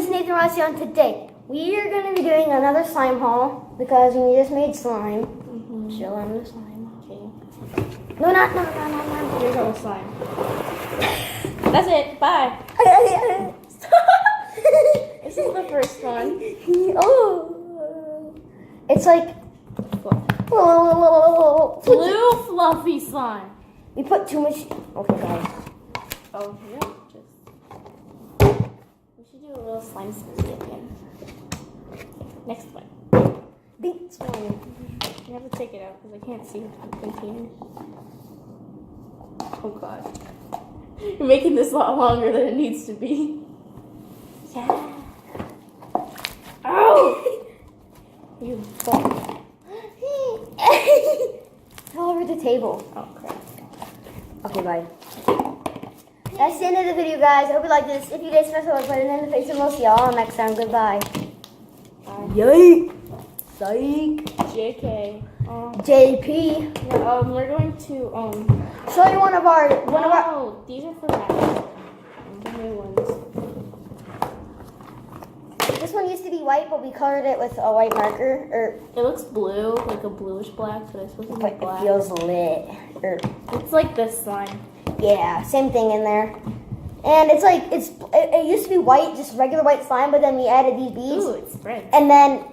it's Nathan Rossi, and today we are going to be doing another slime haul because we just made slime. Show them the slime. Okay. No. Here's all the slime. That's it. Bye. This is the first one. Oh, it's like Blue fluffy slime. We put too much. Okay, guys. Oh, yeah. We should do a little slime smoothie again. Next one. This one. You have to take it out because I can't see the container. Oh god. You're making this a lot longer than it needs to be. Yeah. Oh! You fall. All over the table. Oh crap. Okay, bye. That's the end of the video, guys. I hope you liked this. If you did, smash the like button in the face, and we'll see y'all next time. Goodbye. Bye. Yay! Psych. JK. JP. Yeah, we're going to Show you one of our. No, these are for that. The new ones. This one used to be white, but we colored it with a white marker. It looks blue, like a bluish black, but it's supposed to be But black. it feels lit. It's like this slime. Yeah, same thing in there. And it's like it used to be white, just regular white slime, but then we added these beads. Ooh, it spreads. And then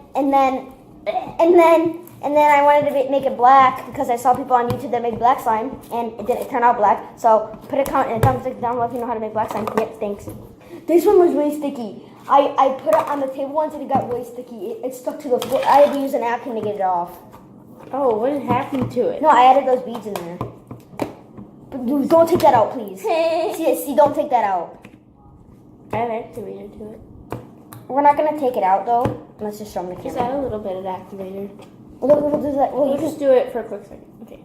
I wanted to make it black because I saw people on YouTube that made black slime, and it didn't turn out black. So put a comment in the comment section down below if you know how to make black slime. Yep, thanks. This one was really sticky. I put it on the table once and it got really sticky. It stuck to the floor. I had to use a napkin to get it off. Oh, what happened to it? No, I added those beads in there. But dude, don't take that out, please. see, don't take that out. Add activator to it. We're not gonna take it out though. Let's just show them the Just camera. add a little bit of activator. We'll do that. We'll just do it for a quick second. Okay.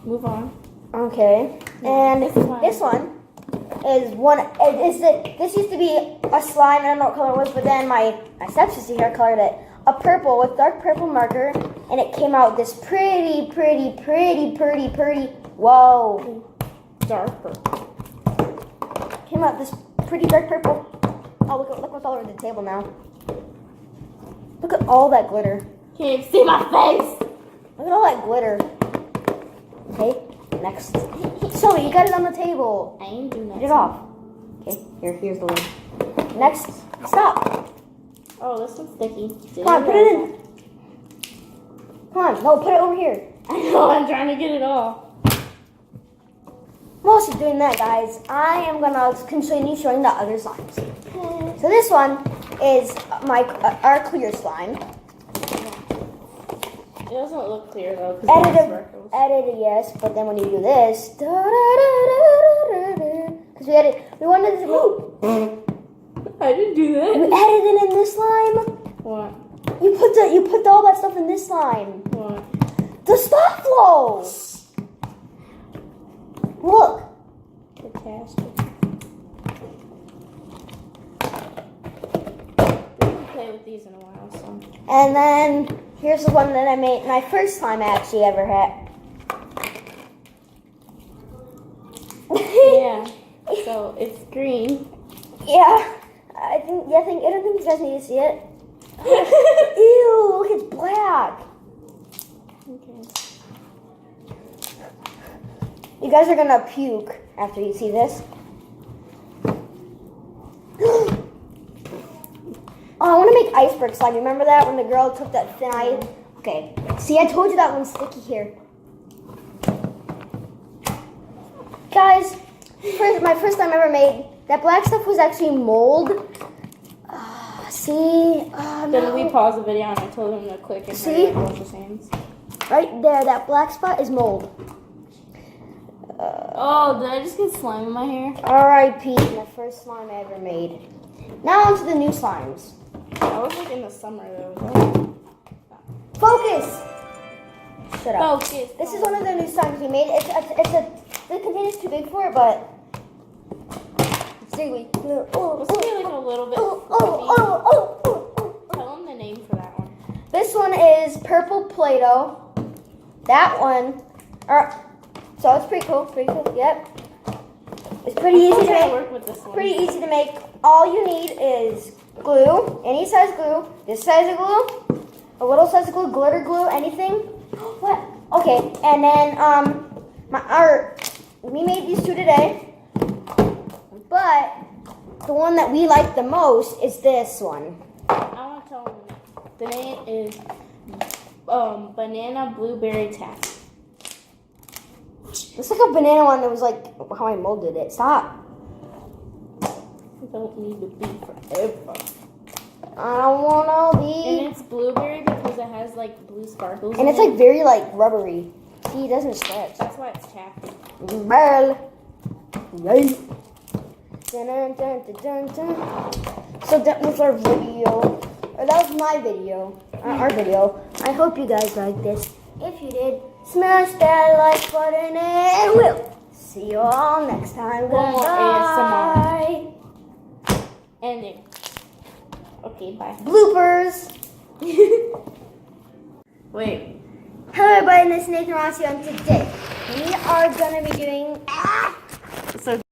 Move on. Okay. And this one is one. This used to be a slime. I don't know what color it was, but then my stepsister here colored it a purple with dark purple marker, and it came out this pretty. Whoa. Dark purple. Came out this pretty dark purple. Oh, look what's all over the table now. Look at all that glitter. Can't even see my face. Look at all that glitter. Okay, next. Sully, you got it on the table. I ain't doing that. Get it off. Okay, here's the lid. Next, stop. Oh, this one's sticky. Come on, put it in. Come on, no, put it over here. I know, I'm trying to get it off. While she's doing that, guys, I am gonna continue showing the other slimes. So this one is our clear slime. It doesn't look clear though. Edited, yes, but then when you do this, because we wanted to. I didn't do that. You added it in this slime. What? You put all that stuff in this slime. What? The stop flow. Look. Catastrophe. We haven't played with these in a while, so. And then here's the one that I made. My first slime I actually ever had. Yeah. So it's green. Yeah. I don't think you guys need to see it. Ew, look, it's black. Okay. You guys are gonna puke after you see this. Oh, I want to make iceberg slime. Remember that when the girl took that thin ice? Okay. See, I told you that one's sticky here. Guys, my first time ever made, that black stuff was actually mold. See? Then we paused the video and I told him to click and See? wash his hands. Right there, that black spot is mold. Oh, did I just get slime in my hair? R.I.P. My first slime I ever made. Now on to the new slimes. I was like in the summer though. Focus! Shut up. Focus. This is one of the new slimes we made. The container's too big for it, but see, Let's get like a little bit. Tell him the name for that one. This one is purple Play-Doh. That one, so it's pretty cool. Yep. It's pretty easy to make. Work with this one. Pretty easy to make. All you need is glue, any size glue, this size of glue, a little size of glue, glitter glue, anything. What? Okay, and then we made these two today, but the one that we like the most is this one. I want to tell them the name is banana blueberry taffy. It's like a banana one that was like how I molded it. Stop. It don't need to be forever. I don't wanna And be. it's blueberry because it has like blue sparkles. And in it's it. like very like rubbery. See, it doesn't stretch. That's why it's taffy. Well, yay. Dun, dun, dun, dun, dun. So that was our video. Or that was my video. Our video. I hope you guys liked this. If you did, smash that like button and we'll see you all next time. One more Goodbye. Ending. Okay, bye. Bloopers. Wait. Hello everybody, this is Nathan Rossi, and today we are going to be doing... So